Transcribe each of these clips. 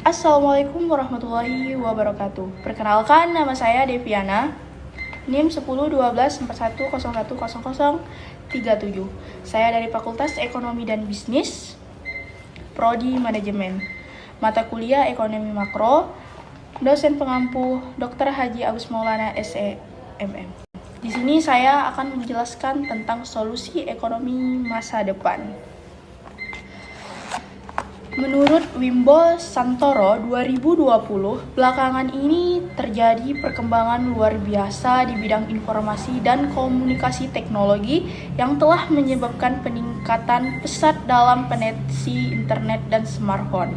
Assalamualaikum warahmatullahi wabarakatuh. Perkenalkan, nama saya Deviana, NIM 101241010037. Saya dari Fakultas Ekonomi dan Bisnis, Prodi Manajemen. Mata kuliah Ekonomi Makro, dosen pengampu Dr. Haji Agus Maulana SEMM. Di sini saya akan menjelaskan tentang solusi ekonomi masa depan. Menurut Wimbo Santoro 2020, belakangan ini terjadi perkembangan luar biasa di bidang informasi dan komunikasi teknologi yang telah menyebabkan peningkatan pesat dalam penetrasi internet dan smartphone.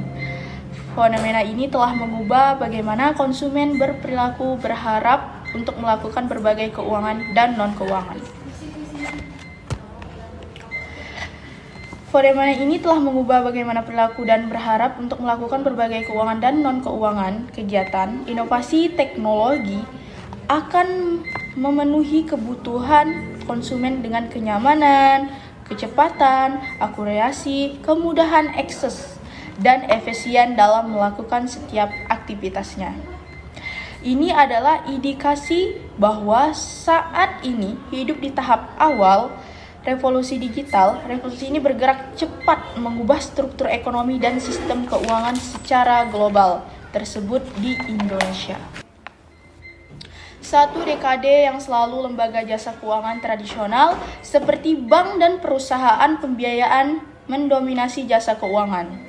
Fenomena ini telah mengubah bagaimana konsumen berperilaku berharap untuk melakukan berbagai keuangan dan non-keuangan. Fenomena ini telah mengubah bagaimana perilaku dan berharap untuk melakukan berbagai keuangan dan non-keuangan kegiatan. Inovasi teknologi akan memenuhi kebutuhan konsumen dengan kenyamanan, kecepatan, akurasi, kemudahan akses, dan efisien dalam melakukan setiap aktivitasnya. Ini adalah indikasi bahwa saat ini hidup di tahap awal revolusi digital. Revolusi ini bergerak cepat mengubah struktur ekonomi dan sistem keuangan secara global tersebut di Indonesia. Satu dekade yang selalu lembaga jasa keuangan tradisional seperti bank dan perusahaan pembiayaan mendominasi jasa keuangan.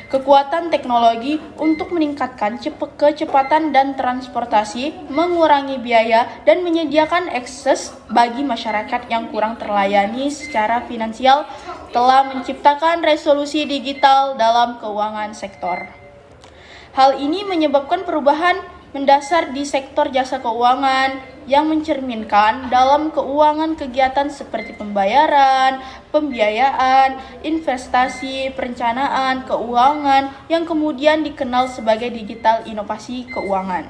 Kekuatan teknologi untuk meningkatkan kecepatan dan transportasi, mengurangi biaya, dan menyediakan akses bagi masyarakat yang kurang terlayani secara finansial telah menciptakan revolusi digital dalam keuangan sektor. Hal ini menyebabkan perubahan mendasar di sektor jasa keuangan yang mencerminkan dalam keuangan kegiatan seperti pembayaran, pembiayaan, investasi, perencanaan keuangan yang kemudian dikenal sebagai digital inovasi keuangan.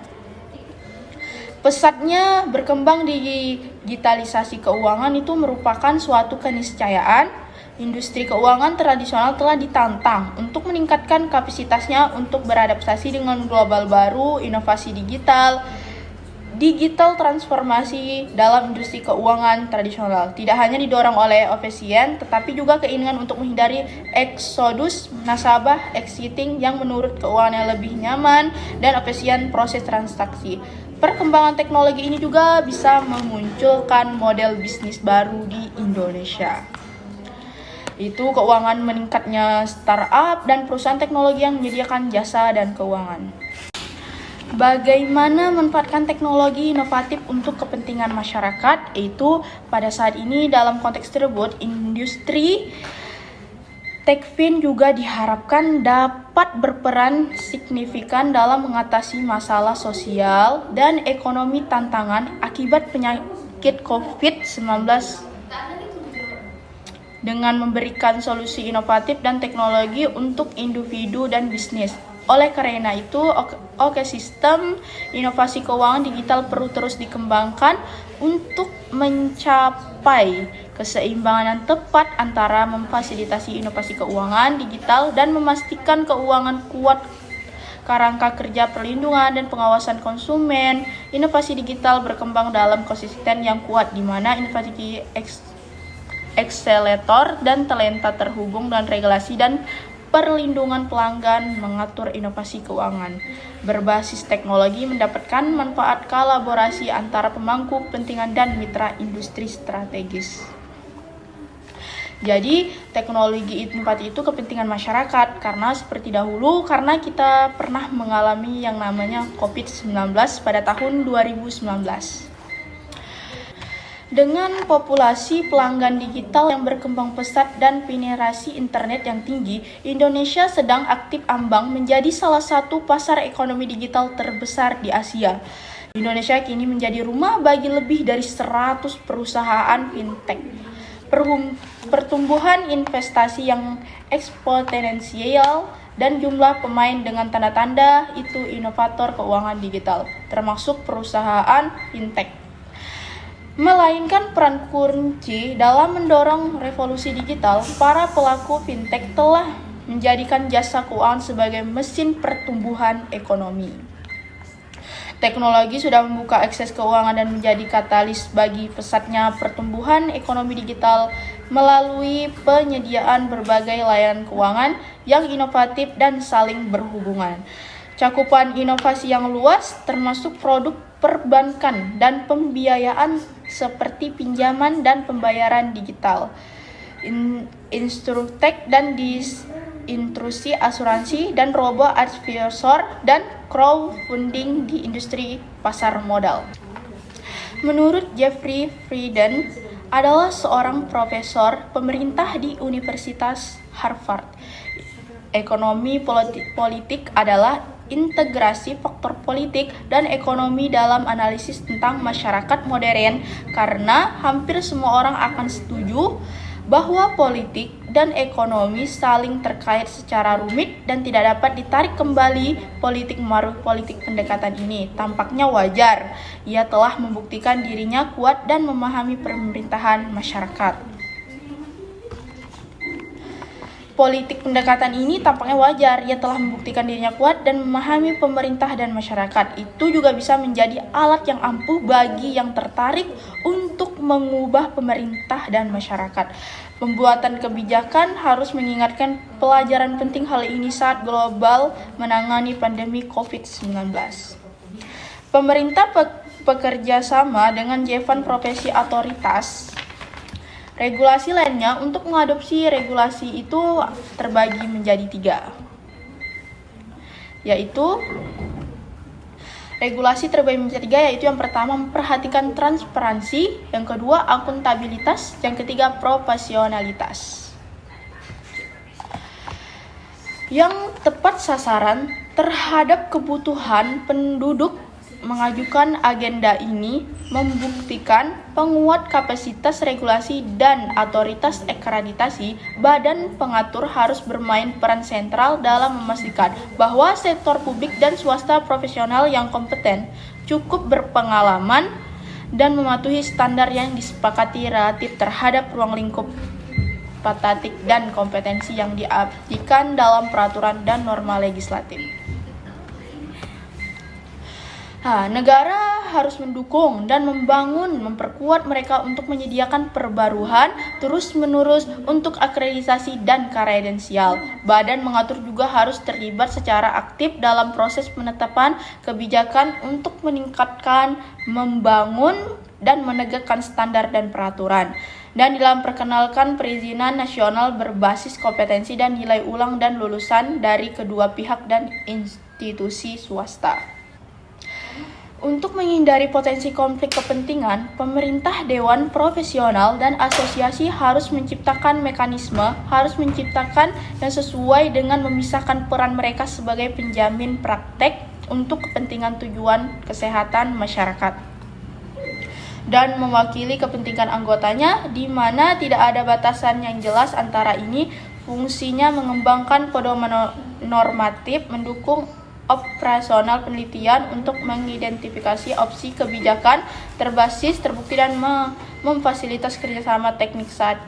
Pesatnya berkembang digitalisasi keuangan itu merupakan suatu keniscayaan. Industri keuangan tradisional telah ditantang untuk meningkatkan kapasitasnya untuk beradaptasi dengan global baru, inovasi digital transformasi dalam industri keuangan tradisional. Tidak hanya didorong oleh efisien, tetapi juga keinginan untuk menghindari eksodus nasabah exiting yang menurut keuangan yang lebih nyaman dan efisien proses transaksi. Perkembangan teknologi ini juga bisa memunculkan model bisnis baru di Indonesia. Itu keuangan meningkatnya startup dan perusahaan teknologi yang menyediakan jasa dan keuangan. Bagaimana memanfaatkan teknologi inovatif untuk kepentingan masyarakat? Yaitu pada saat ini dalam konteks tersebut, industri Techfin juga diharapkan dapat berperan signifikan dalam mengatasi masalah sosial dan ekonomi tantangan akibat penyakit COVID-19 dengan memberikan solusi inovatif dan teknologi untuk individu dan bisnis. Oleh karena itu, ekosistem inovasi keuangan digital perlu terus dikembangkan untuk mencapai keseimbangan yang tepat antara memfasilitasi inovasi keuangan digital dan memastikan keuangan kuat kerangka kerja perlindungan dan pengawasan konsumen. Inovasi digital berkembang dalam konsisten yang kuat di mana inovasi akselerator dan talenta terhubung dengan regulasi dan perlindungan pelanggan mengatur inovasi keuangan berbasis teknologi mendapatkan manfaat kolaborasi antara pemangku kepentingan dan mitra industri strategis. Jadi teknologi inovatif itu kepentingan masyarakat karena seperti dahulu karena kita pernah mengalami yang namanya COVID-19 pada tahun 2019. Dengan populasi pelanggan digital yang berkembang pesat dan penetrasi internet yang tinggi, Indonesia sedang aktif ambang menjadi salah satu pasar ekonomi digital terbesar di Asia. Indonesia kini menjadi rumah bagi lebih dari 100 perusahaan fintech. Pertumbuhan investasi yang eksponensial dan jumlah pemain dengan tanda-tanda itu inovator keuangan digital, termasuk perusahaan fintech. Melainkan peran kunci dalam mendorong revolusi digital, para pelaku fintech telah menjadikan jasa keuangan sebagai mesin pertumbuhan ekonomi. Teknologi sudah membuka akses keuangan dan menjadi katalis bagi pesatnya pertumbuhan ekonomi digital melalui penyediaan berbagai layanan keuangan yang inovatif dan saling berhubungan. Cakupan inovasi yang luas termasuk produk perbankan dan pembiayaan seperti pinjaman dan pembayaran digital, insurtech dan intrusi asuransi, dan robo advisor dan crowdfunding di industri pasar modal. Menurut Jeffrey Frieden, adalah seorang profesor pemerintah di Universitas Harvard. Ekonomi politik adalah integrasi faktor politik dan ekonomi dalam analisis tentang masyarakat modern, karena hampir semua orang akan setuju bahwa politik dan ekonomi saling terkait secara rumit dan tidak dapat ditarik kembali. Politik pendekatan ini tampaknya wajar. Ia telah membuktikan dirinya kuat dan memahami pemerintahan masyarakat. Politik pendekatan ini tampaknya wajar. Ia telah membuktikan dirinya kuat dan memahami pemerintah dan masyarakat. Itu juga bisa menjadi alat yang ampuh bagi yang tertarik untuk mengubah pemerintah dan masyarakat. Pembuatan kebijakan harus mengingatkan pelajaran penting hal ini saat global menangani pandemi COVID-19. Pemerintah bekerja sama dengan Dewan Profesi Otoritas regulasi lainnya untuk mengadopsi regulasi itu terbagi menjadi 3, yaitu regulasi terbagi menjadi 3, yaitu yang pertama memperhatikan transparansi, yang kedua akuntabilitas, yang ketiga proporsionalitas. Yang tepat sasaran terhadap kebutuhan penduduk mengajukan agenda ini membuktikan penguat kapasitas regulasi dan otoritas akreditasi. Badan pengatur harus bermain peran sentral dalam memastikan bahwa sektor publik dan swasta profesional yang kompeten, cukup berpengalaman, dan mematuhi standar yang disepakati relatif terhadap ruang lingkup patatik dan kompetensi yang diabdikan dalam peraturan dan norma legislatif. Negara harus mendukung dan memperkuat mereka untuk menyediakan perbaruhan terus-menerus untuk akreditasi dan kredensial. Badan mengatur juga harus terlibat secara aktif dalam proses penetapan kebijakan untuk meningkatkan, membangun, dan menegakkan standar dan peraturan. Dan dalam perkenalkan perizinan nasional berbasis kompetensi dan nilai ulang dan lulusan dari kedua pihak dan institusi swasta. Untuk menghindari potensi konflik kepentingan, pemerintah, dewan profesional, dan asosiasi harus menciptakan mekanisme yang sesuai dengan memisahkan peran mereka sebagai penjamin praktek untuk kepentingan tujuan kesehatan masyarakat dan mewakili kepentingan anggotanya, di mana tidak ada batasan yang jelas antara ini. Fungsinya mengembangkan pedoman normatif, mendukung operasional penelitian untuk mengidentifikasi opsi kebijakan terbasis terbukti, dan memfasilitasi kerjasama teknik saat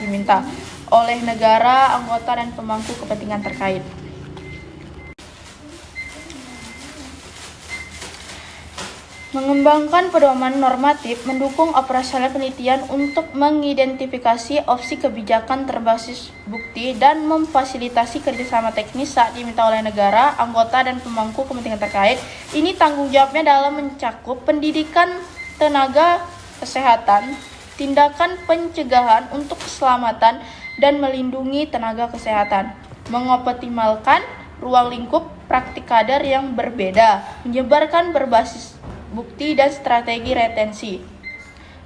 diminta oleh negara, anggota, dan pemangku kepentingan terkait. Mengembangkan pedoman normatif, mendukung operasional penelitian untuk mengidentifikasi opsi kebijakan terbasis bukti, dan memfasilitasi kerjasama teknis saat diminta oleh negara, anggota, dan pemangku kepentingan terkait. Ini tanggung jawabnya dalam mencakup pendidikan tenaga kesehatan, tindakan pencegahan untuk keselamatan dan melindungi tenaga kesehatan, mengoptimalkan ruang lingkup praktik kader yang berbeda, menyebarkan berbasis bukti dan strategi retensi,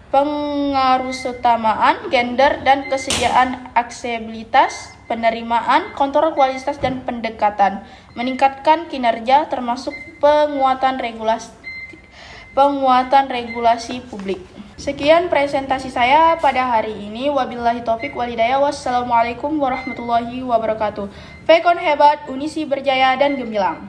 pengarusutamaan gender dan kesediaan aksesibilitas, penerimaan, kontrol kualitas, dan pendekatan, meningkatkan kinerja termasuk penguatan regulasi publik. Sekian presentasi saya pada hari ini. Wabillahi taufik walhidayah. Wassalamualaikum warahmatullahi wabarakatuh. Fekon hebat, Unisi berjaya dan gemilang.